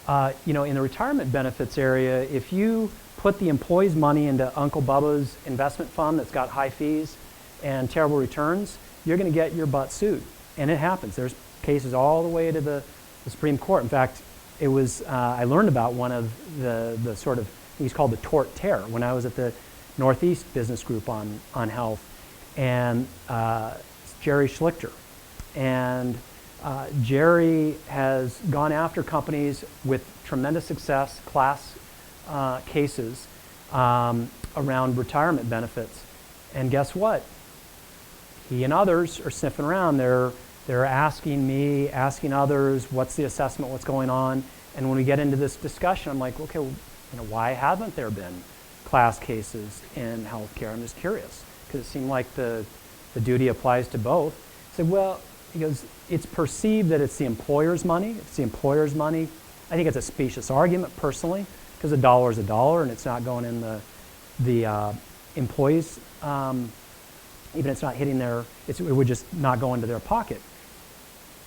In the retirement benefits area, if you put the employee's money into Uncle Bubba's investment fund that's got high fees and terrible returns, you're going to get your butt sued. And it happens. There's cases all the way to the Supreme Court. In fact, it was, I learned about one of the sort of, he's called the tort terror, when I was at the Northeast Business Group on health. And Jerry Schlichter. And Jerry has gone after companies with tremendous success, class cases around retirement benefits. And guess what? He and others are sniffing around. They're asking me, asking others, what's the assessment, what's going on? And when we get into this discussion, I'm like, okay, well, why haven't there been class cases in healthcare? I'm just curious, because it seemed like the duty applies to both. I said, well, he goes, it's perceived that it's the employer's money. It's the employer's money. I think it's a specious argument, personally, because a dollar is a dollar, and it's not going in the employees, even if it's not hitting it would just not go into their pocket.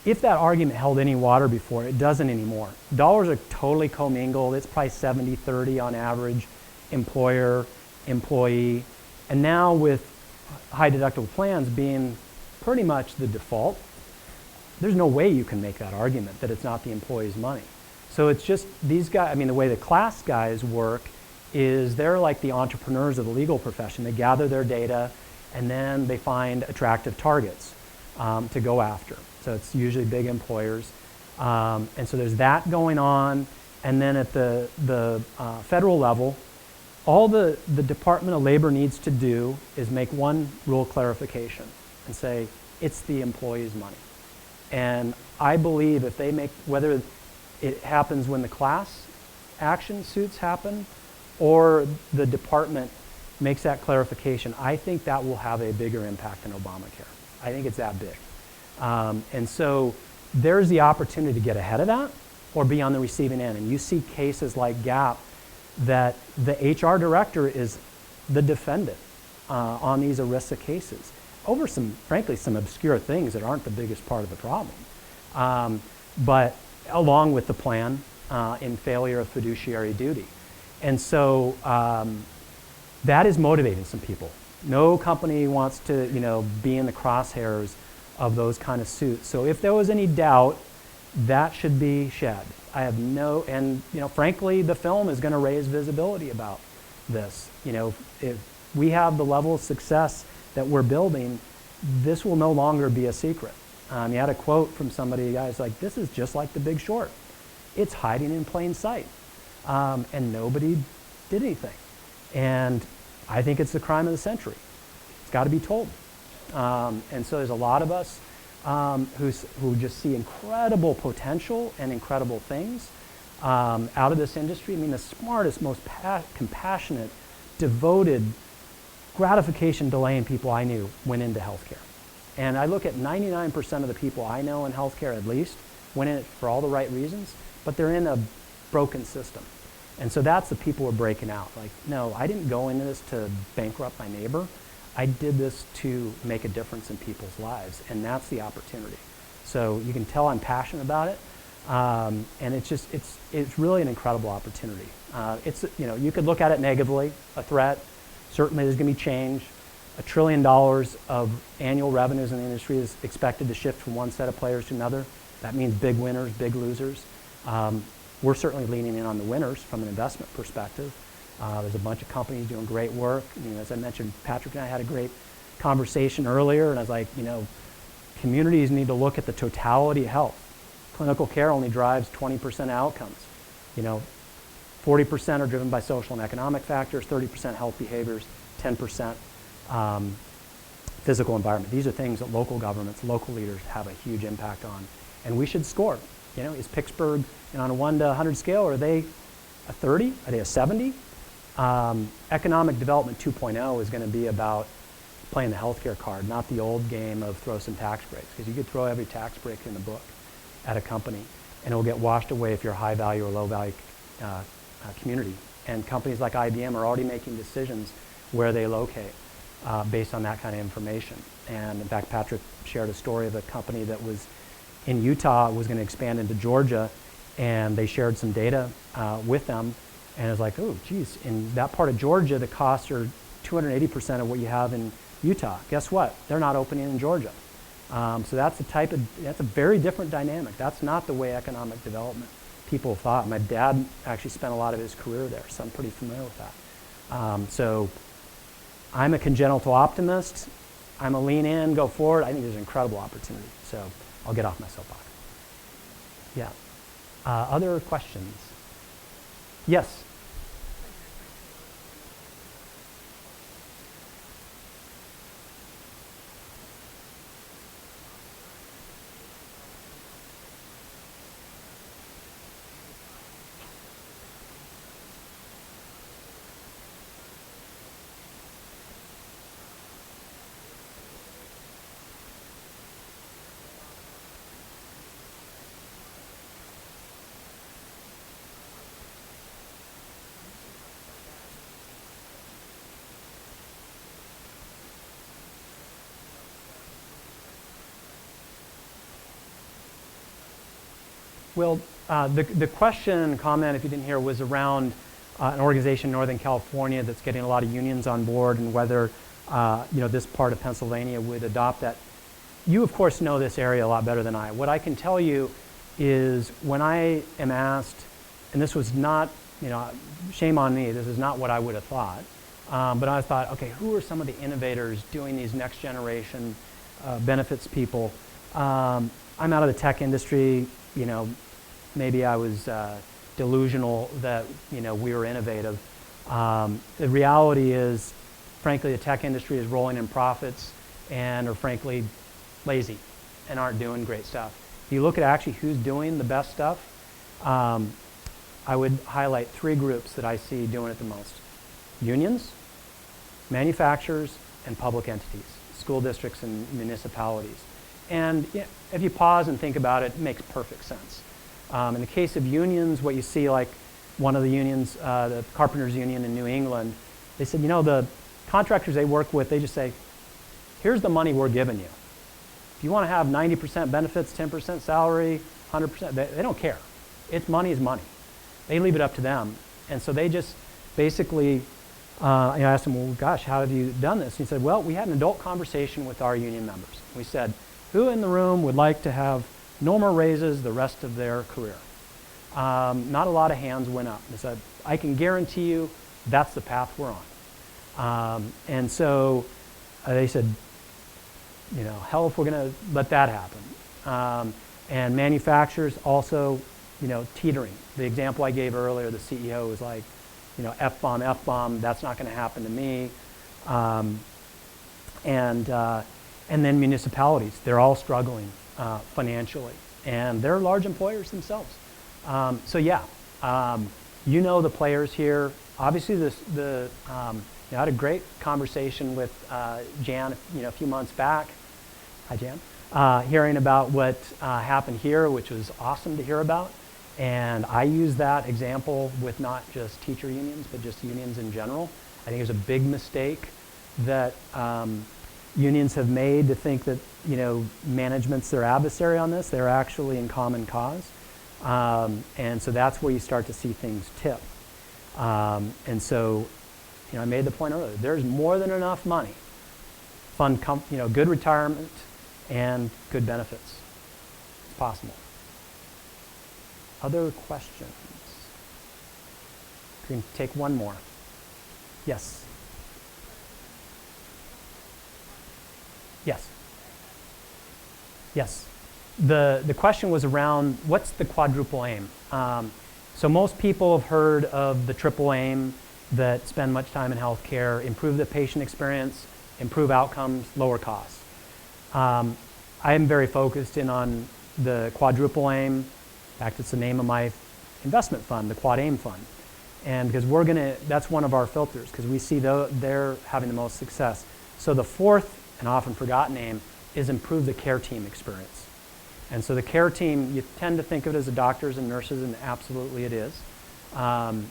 If that argument held any water before, it doesn't anymore. Dollars are totally commingled. It's probably 70-30 on average, employer, employee. And now with high deductible plans being pretty much the default, there's no way you can make that argument that it's not the employee's money. So it's just these guys, the way the class guys work is they're like the entrepreneurs of the legal profession. They gather their data and then they find attractive targets to go after. So it's usually big employers. And so there's that going on. And then at the federal level, all the Department of Labor needs to do is make one rule clarification and say, it's the employee's money. And I believe if they make, whether it happens when the class action suits happen or the department makes that clarification, I think that will have a bigger impact than Obamacare. I think it's that big. And so there's the opportunity to get ahead of that or be on the receiving end. And you see cases like GAP that the HR director is the defendant on these ERISA cases over frankly, some obscure things that aren't the biggest part of the problem. But along with the plan in failure of fiduciary duty. And so that is motivating some people. No company wants to, be in the crosshairs of those kind of suits. So if there was any doubt, that should be shed. I have and frankly, the film is going to raise visibility about this. If we have the level of success that we're building, this will no longer be a secret. You had a quote from somebody, guys, like, this is just like The Big Short. It's hiding in plain sight. And nobody did anything. And I think it's the crime of the century. It's got to be told. And so there's a lot of us who just see incredible potential and incredible things out of this industry. The smartest, most compassionate, devoted, gratification-delaying people I knew went into healthcare. And I look at 99% of the people I know in healthcare, at least, went in it for all the right reasons, but they're in a broken system. And so that's the people who are breaking out. Like, no, I didn't go into this to bankrupt my neighbor. I did this to make a difference in people's lives, and that's the opportunity. So you can tell I'm passionate about it, and it's really an incredible opportunity. You could look at it negatively, a threat. Certainly there's going to be change. $1 trillion of annual revenues in the industry is expected to shift from one set of players to another. That means big winners, big losers. We're certainly leaning in on the winners from an investment perspective. There's a bunch of companies doing great work. As I mentioned, Patrick and I had a great conversation earlier, and I was like, communities need to look at the totality of health. Clinical care only drives 20% outcomes. 40% are driven by social and economic factors, 30% health behaviors, 10% physical environment. These are things that local governments, local leaders have a huge impact on, and we should score. Is Pittsburgh on a 1 to 100 scale, or are they a 30? Are they a 70? Economic development 2.0 is going to be about playing the healthcare card, not the old game of throw some tax breaks, because you could throw every tax break in the book at a company, and it will get washed away if you're a high value or low value community. And companies like IBM are already making decisions where they locate based on that kind of information. And in fact, Patrick shared a story of a company that was in Utah, was going to expand into Georgia, and they shared some data with them, and it was like, oh, geez, in that part of Georgia, the costs are 280% of what you have in Utah. Guess what? They're not opening in Georgia. So that's a very different dynamic. That's not the way economic development people thought. My dad actually spent a lot of his career there, so I'm pretty familiar with that. So I'm a congenital optimist. I'm a lean in, go forward. I think there's an incredible opportunity. So I'll get off my soapbox. Yeah. Other questions? Yes. Well, the question and comment, if you didn't hear, was around an organization in Northern California that's getting a lot of unions on board, and whether this part of Pennsylvania would adopt that. You, of course, know this area a lot better than I. What I can tell you is when I am asked, and this was not, shame on me, this is not what I would have thought, but I thought, okay, who are some of the innovators doing these next generation benefits people? I'm out of the tech industry, maybe I was delusional that we were innovative. The reality is, frankly, the tech industry is rolling in profits and are frankly lazy and aren't doing great stuff. If you look at actually who's doing the best stuff, I would highlight 3 groups that I see doing it the most: unions, manufacturers, and public entities, school districts and municipalities. And if you pause and think about it, it makes perfect sense. In the case of unions, what you see, like one of the unions, the Carpenters Union in New England, they said, the contractors they work with, they just say, here's the money we're giving you. If you want to have 90% benefits, 10% salary, 100%, they don't care. It's money is money. They leave it up to them. And so they just basically, I asked them, well, gosh, how have you done this? And he said, well, we had an adult conversation with our union members. We said, who in the room would like to have no more raises the rest of their career? Not a lot of hands went up. They said, I can guarantee you that's the path we're on. And so they said, hell if we're going to let that happen. And manufacturers also, teetering. The example I gave earlier, the CEO was like, F-bomb, F-bomb, that's not going to happen to me. And then municipalities, they're all struggling financially, and they're large employers themselves. So yeah, the players here. Obviously, I had a great conversation with Jan, a few months back. Hi, Jan. Hearing about what happened here, which was awesome to hear about. And I use that example with not just teacher unions, but just unions in general. I think it was a big mistake that unions have made to think that management's their adversary on this. They're actually in common cause, and so that's where you start to see things tip. And so, I made the point earlier. There's more than enough money, fund good retirement and good benefits. It's possible. Other questions? We can take one more. Yes. Yes. Yes. The question was around what's the quadruple aim? So most people have heard of the triple aim that spend much time in healthcare: improve the patient experience, improve outcomes, lower costs. I am very focused in on the quadruple aim. In fact, it's the name of my investment fund, the Quad Aim Fund. And because that's one of our filters, because we see they're having the most success. So the fourth and often forgotten aim is improve the care team experience. And so the care team, you tend to think of it as the doctors and nurses, and absolutely it is. And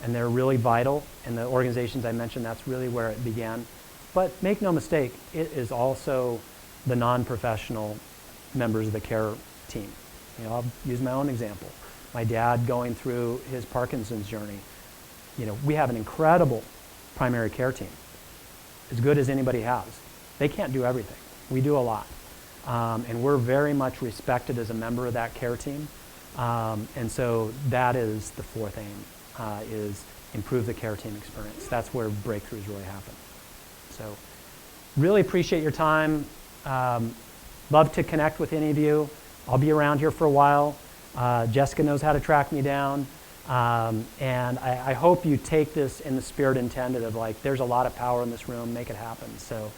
they're really vital. And the organizations I mentioned, that's really where it began. But make no mistake, it is also the non-professional members of the care team. I'll use my own example. my dad going through his Parkinson's journey. You know, we have an incredible primary care team, as good as anybody has. They can't do everything. We do a lot. And we're very much respected as a member of that care team. And so that is the fourth aim, is improve the care team experience. That's where breakthroughs really happen. So really appreciate your time. Love to connect with any of you. I'll be around here for a while. Jessica knows how to track me down. And I hope you take this in the spirit intended of, like, there's a lot of power in this room, make it happen. So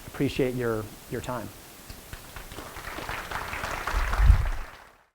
appreciate your time.